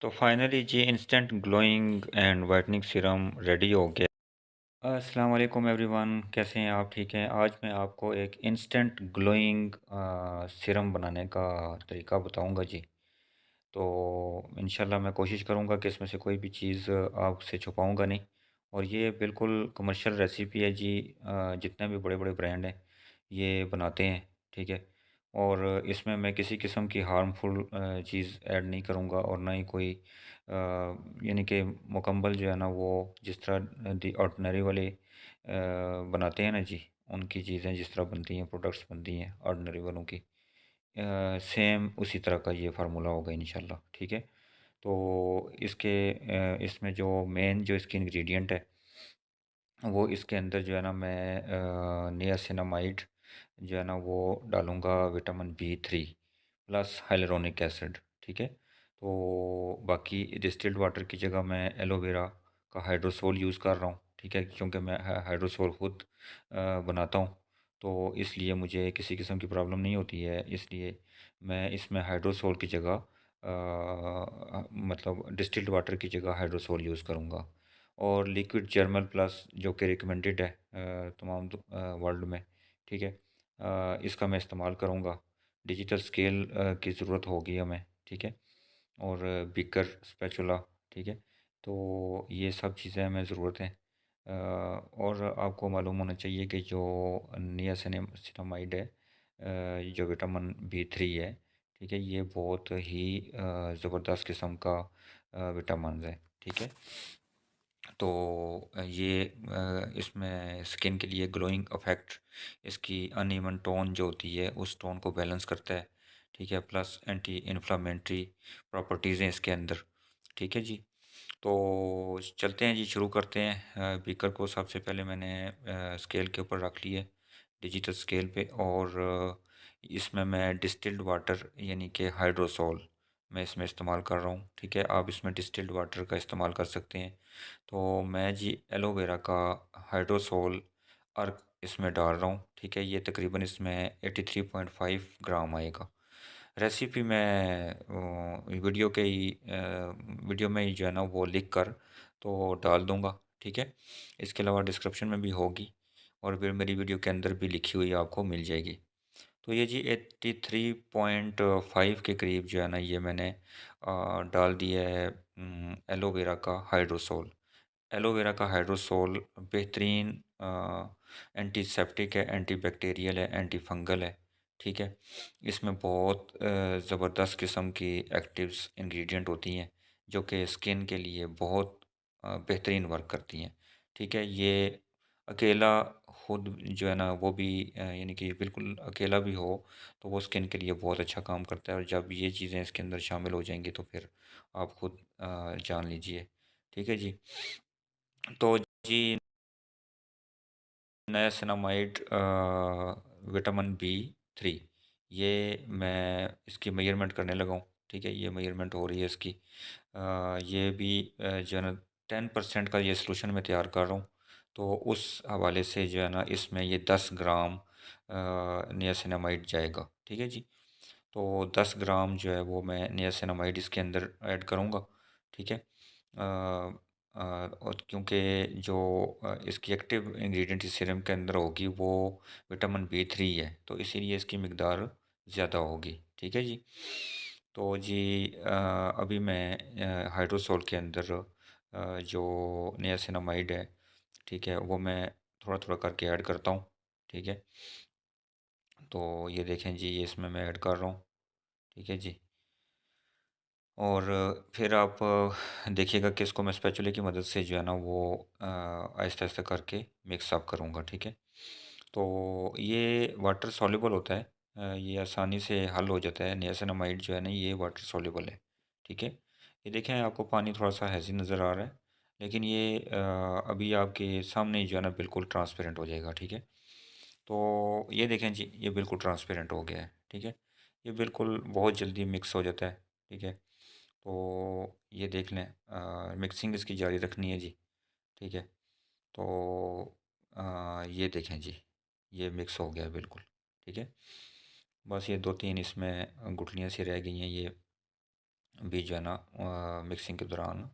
तो फाइनली जी instant glowing and whitening serum ready हो गया। अस्सलाम वालेकुम एवरीवन, कैसे हैं आप? ठीक हैं। आज मैं आपको एक इंस्टेंट ग्लोइंग सीरम बनाने का तरीका बताऊंगा जी। तो इंशाल्लाह मैं कोशिश करूंगा कि इसमें से कोई भी चीज़ आपसे छुपाऊंगा नहीं। और ये बिल्कुल कमर्शियल रेसिपी है जी। जितने भी बड़े बड़े ब्रांड हैं ये बनाते हैं। ठीक है। और इसमें मैं किसी किस्म की हार्मफुल चीज़ ऐड नहीं करूंगा और ना ही कोई यानी कि मुकम्मल जो है ना वो जिस तरह दी ऑर्डिनरी वाले बनाते हैं ना जी, उनकी चीज़ें जिस तरह बनती हैं, प्रोडक्ट्स बनती हैं ऑर्डिनरी वालों की, सेम उसी तरह का ये फार्मूला होगा इंशाल्लाह। ठीक है। तो इसमें जो मेन जो इसकी इंग्रेडिएंट है वो इसके अंदर जो है ना मैं नियासिनामाइड जो है ना वो डालूँगा, vitamin B3 plus hyaluronic acid. ठीक है। तो बाकी डिस्टिल्ड वाटर की जगह मैं एलोवेरा का हाइड्रोसोल यूज़ कर रहा हूँ। ठीक है, क्योंकि मैं हाइड्रोसोल खुद बनाता हूँ, तो इसलिए मुझे किसी किस्म की प्रॉब्लम नहीं होती है। इसलिए मैं इसमें हाइड्रोसोल की जगह मतलब डिस्टिल्ड वाटर की जगह हाइड्रोसोल यूज़ करूँगा। और लिक्विड जर्मल प्लस जो कि रिकमेंडेड है तमाम वर्ल्ड में। ठीक है। इसका मैं इस्तेमाल करूँगा। डिजिटल स्केल की ज़रूरत होगी हमें। ठीक है। और बीकर, स्पैचुला। ठीक है। तो ये सब चीज़ें हमें ज़रूरत है। और आपको मालूम होना चाहिए कि जो नियासिनामाइड है, जो विटामिन B3 है, ठीक है, ये बहुत ही ज़बरदस्त किस्म का विटामिन है। ठीक है। तो ये इसमें स्किन के लिए ग्लोइंग इफ़ेक्ट, इसकी अनइवन टोन जो होती है उस टोन को बैलेंस करता है। ठीक है। प्लस एंटी इन्फ्लामेटरी प्रॉपर्टीज़ हैं इसके अंदर। ठीक है जी। तो चलते हैं जी, शुरू करते हैं। बीकर को सबसे पहले मैंने स्केल के ऊपर रख लिया, डिजिटल स्केल पे। और इसमें मैं डिस्टिल्ड वाटर यानी कि हाइड्रोसोल मैं इसमें इस्तेमाल कर रहा हूँ। ठीक है। आप इसमें डिस्टिल्ड वाटर का इस्तेमाल कर सकते हैं। तो मैं जी एलोवेरा का हाइड्रोसोल अर्क इसमें डाल रहा हूँ। ठीक है। ये तकरीबन इसमें 83.5 ग्राम आएगा। रेसिपी मैं वीडियो में ही जो है ना वो लिख कर तो डाल दूँगा। ठीक है। इसके अलावा डिस्क्रिप्शन में भी होगी और फिर मेरी वीडियो के अंदर भी लिखी हुई आपको मिल जाएगी। तो ये जी 83.5 के करीब जो है ना ये मैंने डाल दिया है एलोवेरा का हाइड्रोसोल। एलोवेरा का हाइड्रोसोल बेहतरीन एंटीसेप्टिक है, एंटीबैक्टीरियल है, एंटी फंगल है। ठीक है। इसमें बहुत ज़बरदस्त किस्म की एक्टिव्स इंग्रेडिएंट होती हैं जो कि स्किन के लिए बहुत बेहतरीन वर्क करती हैं। ठीक है। ये अकेला खुद जो है ना वो भी यानी कि बिल्कुल अकेला भी हो तो वो स्किन के लिए बहुत अच्छा काम करता है, और जब ये चीज़ें इसके अंदर शामिल हो जाएंगी तो फिर आप खुद जान लीजिए। ठीक है जी। तो जी नियासिनामाइड विटामिन B3 ये मैं इसकी मेजरमेंट करने लगा हूँ। ठीक है। ये मेजरमेंट हो रही है इसकी। ये भी जो है ना 10% का ये सॉल्यूशन मैं तैयार कर रहा हूँ। तो उस हवाले से जो है ना इसमें ये 10 ग्राम नियासिनामाइड जाएगा। ठीक है जी। तो 10 ग्राम जो है वो मैं नियासिनामाइड इसके अंदर ऐड करूँगा। ठीक है। और क्योंकि जो इसकी एक्टिव इंग्रेडिएंट इस सीरम के अंदर होगी वो विटामिन B3 है, तो इसीलिए इसकी मकदार ज़्यादा होगी। ठीक है जी। तो जी अभी मैं हाइड्रोसोल के अंदर जो नियासिनामाइड है, ठीक है, वो मैं थोड़ा थोड़ा करके ऐड करता हूँ। ठीक है। तो ये देखें जी, ये इसमें मैं ऐड कर रहा हूँ। ठीक है जी। और फिर आप देखिएगा कि इसको मैं स्पैचुले की मदद से जो है ना वो आहिस्ता आहिस्ता करके मिक्स अप करूँगा। ठीक है। तो ये वाटर सॉल्युबल होता है। ये आसानी से हल हो जाता है। नियासिनामाइड जो है ना ये वाटर सॉल्युबल है। ठीक है। ये देखें, आपको पानी थोड़ा सा हैज़ी नज़र आ रहा है, लेकिन ये अभी आपके सामने ही जो है ना बिल्कुल ट्रांसपेरेंट हो जाएगा। ठीक है। तो ये देखें जी, ये बिल्कुल ट्रांसपेरेंट हो गया है। ठीक है। ये बिल्कुल बहुत जल्दी मिक्स हो जाता है। ठीक है। तो ये देख लें, मिक्सिंग इसकी जारी रखनी है जी। ठीक है। तो ये देखें जी, ये मिक्स हो गया है बिल्कुल। ठीक है। बस ये दो तीन इसमें गुठलियाँ सी रह गई हैं, ये भी जो है ना मिक्सिंग के दौरान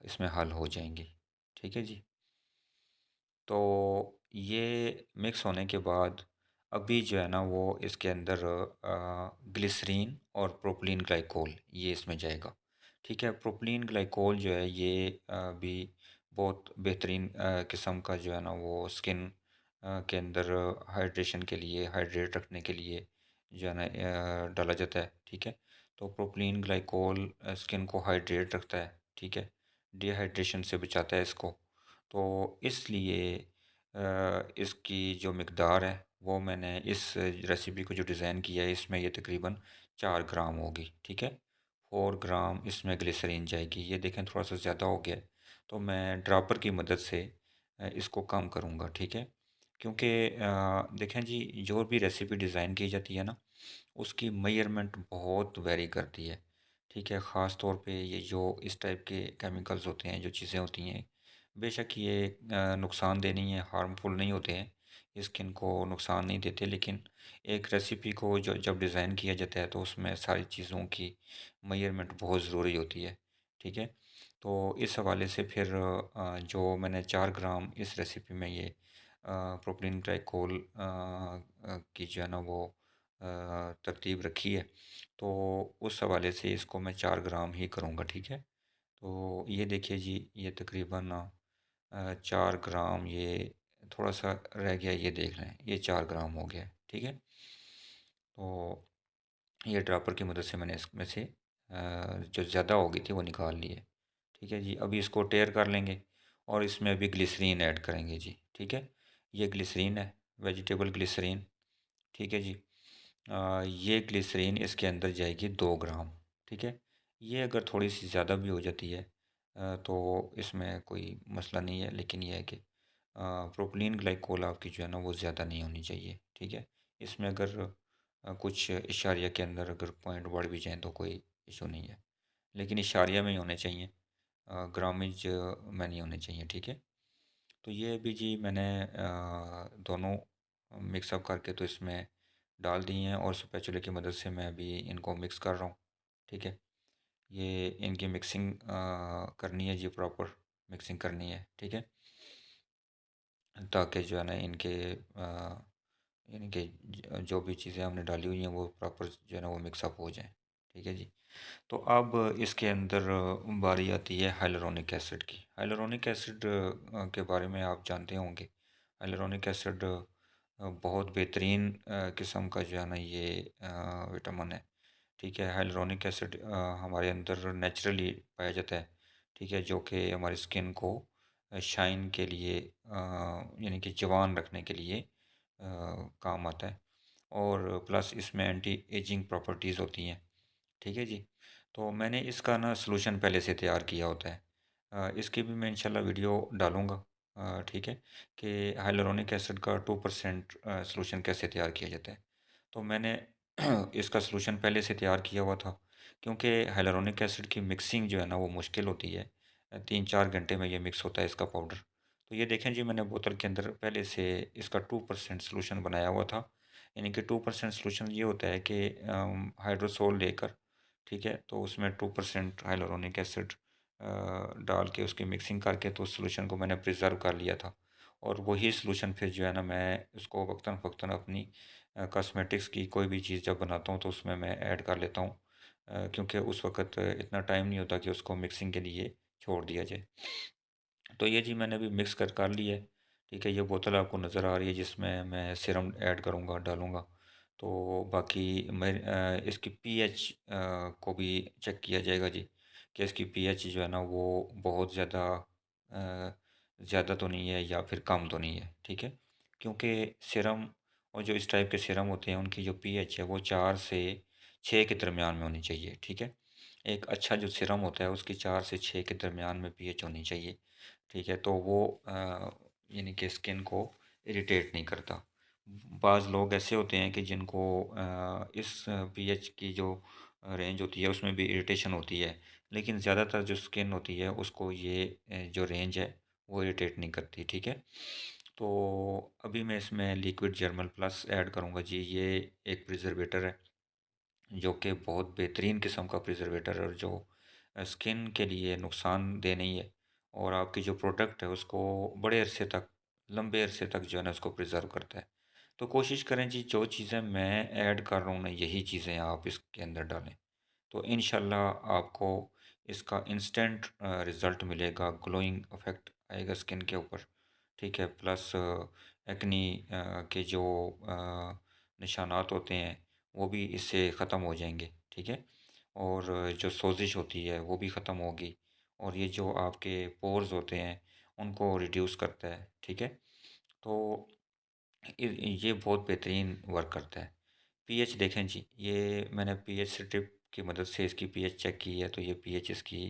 इसमें हल हो जाएंगी। ठीक है जी। तो ये मिक्स होने के बाद अभी जो है ना वो इसके अंदर ग्लिसरीन और प्रोपिलीन ग्लाइकोल ये इसमें जाएगा। ठीक है, प्रोपिलीन ग्लाइकोल जो है ये भी बहुत बेहतरीन किस्म का जो है ना वो स्किन के अंदर हाइड्रेशन के लिए, हाइड्रेट रखने के लिए जो है ना डाला जाता है। ठीक है, तो प्रोपिलीन ग्लाइकोल स्किन को हाइड्रेट रखता है। ठीक है, डिहाइड्रेशन से बचाता है इसको। तो इसलिए इसकी जो मिकदार है वो मैंने इस रेसिपी को जो डिज़ाइन किया है इसमें ये तकरीबन 4 ग्राम होगी। ठीक है, 4 ग्राम इसमें ग्लिसरीन जाएगी। ये देखें थोड़ा सा ज़्यादा हो गया है, तो मैं ड्रॉपर की मदद से इसको कम करूँगा। ठीक है, क्योंकि देखें जी, जो भी रेसिपी डिज़ाइन की जाती है ना उसकी मेजरमेंट बहुत वेरी करती है। ठीक है, ख़ास तौर पे ये जो इस टाइप के केमिकल्स होते हैं, जो चीज़ें होती हैं, बेशक ये नुकसानदेह नहीं है, हार्मफुल नहीं होते हैं, ये स्किन को नुकसान नहीं देते, लेकिन एक रेसिपी को जो जब डिज़ाइन किया जाता है तो उसमें सारी चीज़ों की मेजरमेंट बहुत ज़रूरी होती है। ठीक है, तो इस हवाले से फिर जो मैंने 4 ग्राम इस रेसिपी में ये प्रोपिलीन ग्लाइकोल की जो है ना वो तरतीब रखी है, तो उस हवाले से इसको मैं 4 ग्राम ही करूँगा। ठीक है, तो ये देखिए जी, ये तकरीबन 4 ग्राम, ये थोड़ा सा रह गया, ये देख लें, ये 4 ग्राम हो गया। ठीक है, तो ये ड्रॉपर की मदद से मैंने इसमें से जो ज़्यादा हो गई थी वो निकाल ली है। ठीक है जी, अभी इसको टेयर कर लेंगे और इसमें अभी ग्लिसरीन ऐड करेंगे जी। ठीक है, ये ग्लिसरीन है, वेजिटेबल ग्लिसरीन। ठीक है जी, ये ग्लिसरीन इसके अंदर जाएगी 2 ग्राम। ठीक है, ये अगर थोड़ी सी ज़्यादा भी हो जाती है तो इसमें कोई मसला नहीं है, लेकिन यह है कि प्रोपिलीन ग्लाइकोल आपकी जो है ना वो ज़्यादा नहीं होनी चाहिए। ठीक है, इसमें अगर कुछ इशारिया के अंदर अगर पॉइंट बढ़ भी जाएँ तो कोई इशू नहीं है, लेकिन इशारिया में ही होने चाहिए, ग्रामेज में नहीं होने चाहिए। ठीक है, तो ये भी जी मैंने दोनों मिक्सअप करके तो इसमें डाल दिए हैं और स्पैचुला की मदद से मैं अभी इनको मिक्स कर रहा हूँ। ठीक है, ये इनकी मिक्सिंग करनी है जी, प्रॉपर मिक्सिंग करनी है। ठीक है, ताकि जो है ना इनके इनके जो भी चीज़ें हमने डाली हुई हैं वो प्रॉपर जो है ना वो मिक्सअप हो जाएं। ठीक है जी, तो अब इसके अंदर बारी आती है हाइलुरोनिक एसिड की। हाइलुरोनिक एसिड के बारे में आप जानते होंगे। हाइलुरोनिक एसिड बहुत बेहतरीन किस्म का जो है ना ये विटामिन है। ठीक है, हाइलुरोनिक एसिड हमारे अंदर नेचुरली पाया जाता है। ठीक है, जो कि हमारी स्किन को शाइन के लिए यानी कि जवान रखने के लिए काम आता है, और प्लस इसमें एंटी एजिंग प्रॉपर्टीज़ होती हैं। ठीक है जी, तो मैंने इसका ना सलूशन पहले से तैयार किया होता है। इसकी भी मैं इंशाल्लाह वीडियो डालूँगा। ठीक है, कि हाइलुरोनिक एसिड का 2% सलूशन कैसे तैयार किया जाता है। तो मैंने इसका सलूशन पहले से तैयार किया हुआ था, क्योंकि हाइलुरोनिक एसिड की मिक्सिंग जो है ना वो मुश्किल होती है। 3-4 घंटे में ये मिक्स होता है इसका पाउडर। तो ये देखें जी, मैंने बोतल के अंदर पहले से इसका 2% सलूशन बनाया हुआ था। यानी कि 2% सलूशन ये होता है कि हाइड्रोसोल लेकर, ठीक है, तो उसमें 2% हाइलुरोनिक एसिड डाल के उसकी मिक्सिंग करके तो उस सॉल्यूशन को मैंने प्रिज़र्व कर लिया था। और वही सॉल्यूशन फिर जो है ना मैं उसको वक्तन-फ़वक्तन अपनी कॉस्मेटिक्स की कोई भी चीज़ जब बनाता हूँ तो उसमें मैं ऐड कर लेता हूँ। क्योंकि उस वक़्त इतना टाइम नहीं होता कि उसको मिक्सिंग के लिए छोड़ दिया जाए। तो ये जी मैंने अभी मिक्स कर ली है। ठीक है, ये बोतल आपको नज़र आ रही है जिसमें मैं सीरम ऐड करूँगा, डालूँगा। तो बाकी मैं इसकी पीएच को भी चेक किया जाएगा जी, कि इसकी पीएच जो है ना वो बहुत ज़्यादा तो नहीं है या फिर कम तो नहीं है। ठीक है, क्योंकि सीरम और जो इस टाइप के सीरम होते हैं उनकी जो पीएच है वो 4 से 6 के दरमियान में होनी चाहिए। ठीक है, एक अच्छा जो सीरम होता है उसकी 4 से 6 के दरमियान में पीएच होनी चाहिए। ठीक है, तो वो यानी कि स्किन को इरिटेट नहीं करता। बाज़ लोग ऐसे होते हैं कि जिनको इस पीएच की जो रेंज होती है उसमें भी इरिटेशन होती है, लेकिन ज़्यादातर जो स्किन होती है उसको ये जो रेंज है वो इरिटेट नहीं करती। ठीक है, तो अभी मैं इसमें लिक्विड जर्मल प्लस ऐड करूँगा जी, ये एक प्रिजर्वेटर है। जो कि बहुत बेहतरीन किस्म का प्रिजर्वेटर है और जो स्किन के लिए नुकसानदेह नहीं है, और आपकी जो प्रोडक्ट है उसको बड़े अरसे तक, लंबे अरसे तक जो है ना उसको प्रिजर्व करता है। तो कोशिश करें जी, जो चीज़ें मैं ऐड कर रहा हूँ ना यही चीज़ें आप इसके अंदर डालें, तो इंशाल्लाह आपको इसका इंस्टेंट रिज़ल्ट मिलेगा, ग्लोइंग इफ़ेक्ट आएगा स्किन के ऊपर। ठीक है, प्लस एक्नी के जो निशानात होते हैं वो भी इससे ख़त्म हो जाएंगे। ठीक है, और जो सोजिश होती है वो भी ख़त्म होगी, और ये जो आपके पोर्स होते हैं उनको रिड्यूस करता है। ठीक है, तो ये बहुत बेहतरीन वर्क करता है। पीएच देखें जी, ये मैंने पीएच स्ट्रिप की मदद से इसकी पीएच चेक की है, तो ये पीएच इसकी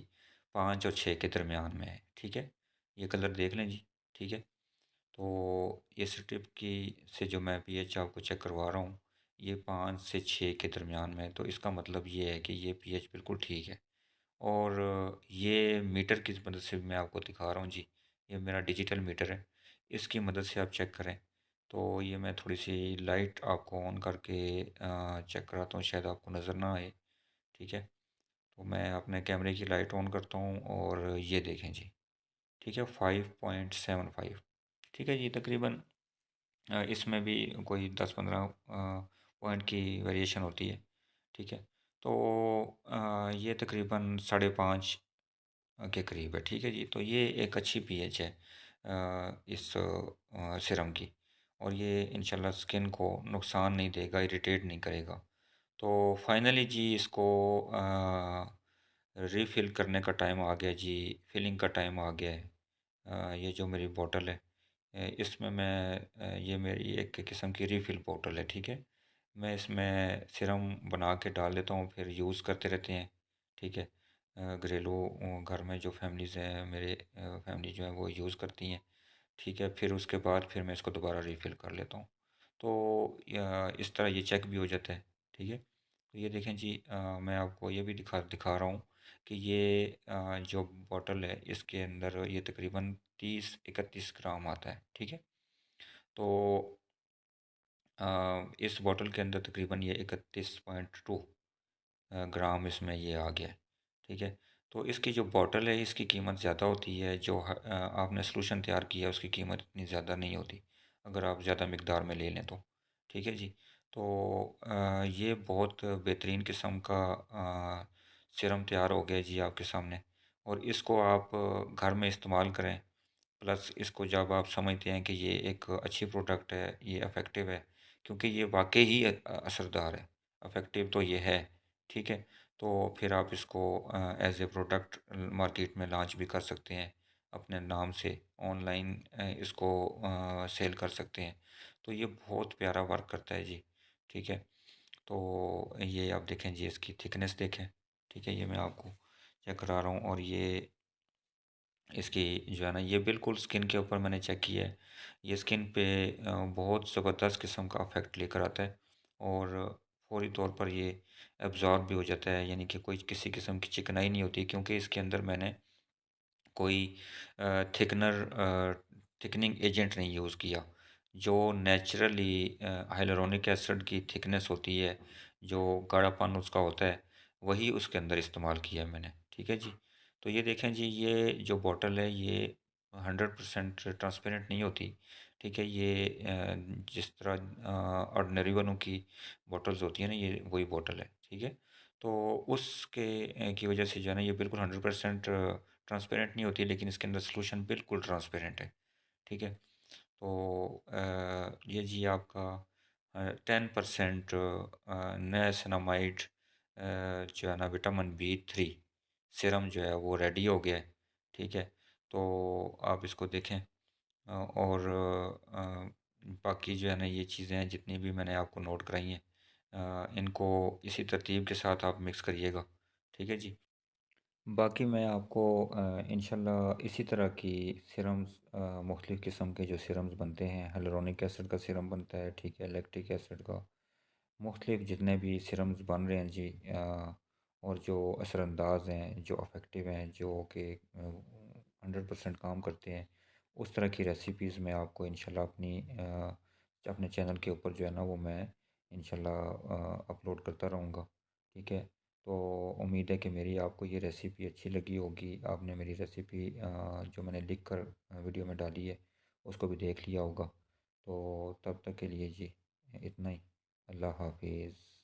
5 और 6 के दरमियान में है। ठीक है, ये कलर देख लें जी। ठीक है, तो ये स्ट्रिप की से जो मैं पीएच आपको चेक करवा रहा हूँ, ये 5 से 6 के दरमियान में है, तो इसका मतलब ये है कि ये पीएच बिल्कुल ठीक है। और ये मीटर की मदद से भी मैं आपको दिखा रहा हूँ जी, ये मेरा डिजिटल मीटर है, इसकी मदद से आप चेक करें। तो ये मैं थोड़ी सी लाइट आपको ऑन करके चेक कराता हूँ, शायद आपको नज़र ना आए। ठीक है, तो मैं अपने कैमरे की लाइट ऑन करता हूँ और ये देखें जी। ठीक है, 5.75। ठीक है जी, तकरीबन इसमें भी कोई 10-15 पॉइंट की वेरिएशन होती है। ठीक है, तो ये तकरीबन 5.5 के करीब है। ठीक है जी, तो ये एक अच्छी पीएच है इस सिरम की, और ये इंशाल्लाह स्किन को नुकसान नहीं देगा, इरिटेट नहीं करेगा। तो फाइनली जी इसको रीफ़िल करने का टाइम आ गया जी, फिलिंग का टाइम आ गया है। ये जो मेरी बॉटल है, इसमें मैं ये मेरी एक किस्म की रीफ़िल बॉटल है। ठीक है, मैं इसमें सिरम बना के डाल देता हूँ, फिर यूज़ करते रहते हैं। ठीक है, घरेलू घर में जो फैमिलीज़ हैं मेरे, फैमिली जो है वो यूज़ करती हैं। ठीक है, फिर उसके बाद फिर मैं इसको दोबारा रीफ़िल कर लेता हूँ। तो इस तरह ये चेक भी हो जाता है। ठीक है, तो ये देखें जी, मैं आपको ये भी दिखा दिखा रहा हूँ कि ये जो बॉटल है इसके अंदर ये तकरीबन 30-31 ग्राम आता है। ठीक है, तो इस बॉटल के अंदर तकरीबन ये 31.2 ग्राम इसमें ये आ गया है। ठीक है, तो इसकी जो बॉटल है इसकी कीमत ज़्यादा होती है, जो आपने सॉल्यूशन तैयार किया है उसकी कीमत इतनी ज़्यादा नहीं होती, अगर आप ज़्यादा मिकदार में ले लें तो। ठीक है जी, तो ये बहुत बेहतरीन किस्म का सीरम तैयार हो गया जी आपके सामने, और इसको आप घर में इस्तेमाल करें। प्लस इसको जब आप समझते हैं कि ये एक अच्छी प्रोडक्ट है, ये इफ़ेक्टिव है, क्योंकि ये वाक़ई ही असरदार है, इफ़ेक्टिव तो ये है। ठीक है, तो फिर आप इसको एज़ ए प्रोडक्ट मार्केट में लॉन्च भी कर सकते हैं अपने नाम से, ऑनलाइन इसको सेल कर सकते हैं। तो ये बहुत प्यारा वर्क करता है जी। ठीक है, तो ये आप देखें जी, इसकी थिकनेस देखें। ठीक है, ये मैं आपको चेक करा रहा हूँ, और ये इसकी जो है ना ये बिल्कुल स्किन के ऊपर मैंने चेक किया है, ये स्किन पे बहुत ज़बरदस्त किस्म का इफ़ेक्ट लेकर आता है, और फ़ौरी तौर पर ये एब्ज़ॉर्ब भी हो जाता है, यानी कि कोई किसी किस्म की चिकनाई नहीं होती, क्योंकि इसके अंदर मैंने कोई थिकनर थिकनिंग एजेंट नहीं यूज़ किया। जो नेचुरली हाइलुरोनिक एसिड की थिकनेस होती है, जो गाढ़ापन उसका होता है, वही उसके अंदर इस्तेमाल किया है मैंने। ठीक है जी, तो ये देखें जी, ये जो बॉटल है ये 100% ट्रांसपेरेंट नहीं होती। ठीक है, ये जिस तरह ऑर्डिनरी वालों की बॉटल्स होती है ना, ये वही बॉटल है। ठीक है, तो उसके की वजह से जो है ना ये बिल्कुल 100% ट्रांसपेरेंट नहीं होती, लेकिन इसके अंदर सॉल्यूशन बिल्कुल ट्रांसपेरेंट है। ठीक है, तो ये जी आपका 10% नियासिनामाइड जो है ना विटामिन B3 सीरम जो है वो रेडी हो गया है। ठीक है, तो आप इसको देखें, और बाकी जो है ना ये चीज़ें हैं जितनी भी मैंने आपको नोट कराई हैं, इनको इसी तरतीब के साथ आप मिक्स करिएगा। ठीक है जी, बाकी मैं आपको इंशाल्लाह इसी तरह की सिरम्स, मुख्तलिफ़ किस्म के जो सिरम्स बनते हैं, हिलुरोनिक एसिड का सिरम बनता है। ठीक है, लैक्टिक एसिड का, मुख्तलिफ़ जितने भी सिरम्स बन रहे हैं जी, और जो असरअंदाज हैं, जो इफ़ेक्टिव हैं, जो कि 100% काम करते हैं, उस तरह की रेसिपीज़ मैं आपको इंशाल्लाह अपने चैनल के ऊपर जो है ना वो मैं इंशाल्लाह अपलोड करता रहूँगा। ठीक है। तो उम्मीद है कि मेरी आपको ये रेसिपी अच्छी लगी होगी। आपने मेरी रेसिपी जो मैंने लिख कर वीडियो में डाली है उसको भी देख लिया होगा। तो तब तक के लिए जी इतना ही। अल्लाह हाफिज़।